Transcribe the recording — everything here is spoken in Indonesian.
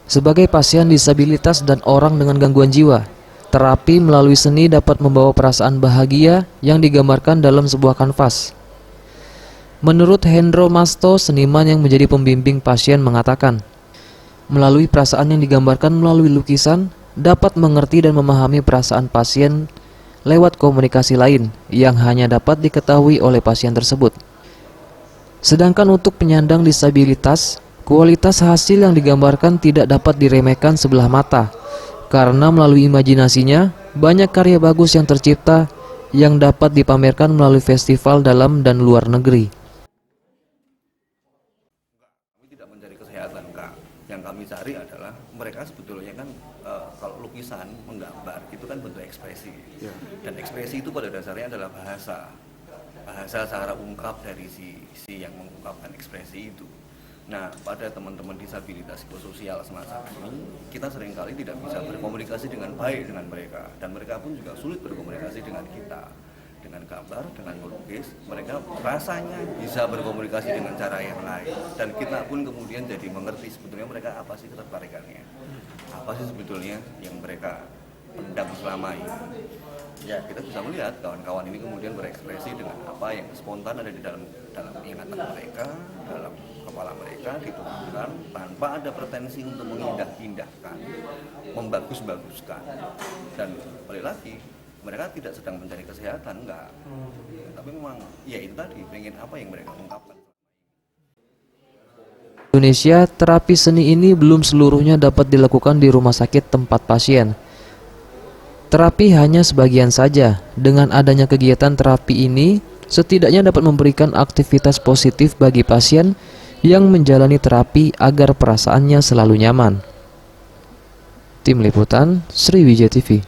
Sebagai pasien disabilitas dan orang dengan gangguan jiwa, terapi melalui seni dapat membawa perasaan bahagia yang digambarkan dalam sebuah kanvas. Menurut Hendro Masto, seniman yang menjadi pembimbing pasien mengatakan, melalui perasaan yang digambarkan melalui lukisan, dapat mengerti dan memahami perasaan pasien lewat komunikasi lain yang hanya dapat diketahui oleh pasien tersebut. Sedangkan untuk penyandang disabilitas, kualitas hasil yang digambarkan tidak dapat diremehkan sebelah mata, karena melalui imajinasinya, banyak karya bagus yang tercipta yang dapat dipamerkan melalui festival dalam dan luar negeri. Kami tidak mencari kesehatan, Kak. Yang kami cari adalah mereka sebetulnya kan kalau lukisan, menggambar, itu kan bentuk ekspresi. Dan ekspresi itu pada dasarnya adalah bahasa secara ungkap dari si yang mengungkapkan ekspresi itu. Nah, pada teman-teman disabilitas psikososial semacam ini, kita seringkali tidak bisa berkomunikasi dengan baik dengan mereka, dan mereka pun juga sulit berkomunikasi dengan kita. Dengan gambar, dengan melukis, mereka rasanya bisa berkomunikasi dengan cara yang lain, dan kita pun kemudian jadi mengerti sebetulnya mereka apa sih ketertarikannya, apa sih sebetulnya yang mereka pendam selama ini. Ya, kita bisa melihat kawan-kawan ini kemudian berekspresi dengan apa yang spontan ada di dalam ingatan mereka, dalam kepala mereka dituangkan tanpa ada pretensi untuk mengindah-indahkan, membagus-baguskan. Dan balik lagi, mereka tidak sedang mencari kesehatan, enggak. Tapi memang ya itu tadi, pengen apa yang mereka ungkapkan. Indonesia, terapi seni ini belum seluruhnya dapat dilakukan di rumah sakit tempat pasien. Terapi hanya sebagian saja. Dengan adanya kegiatan terapi ini, setidaknya dapat memberikan aktivitas positif bagi pasien yang menjalani terapi agar perasaannya selalu nyaman. Tim Liputan, Sriwijaya TV.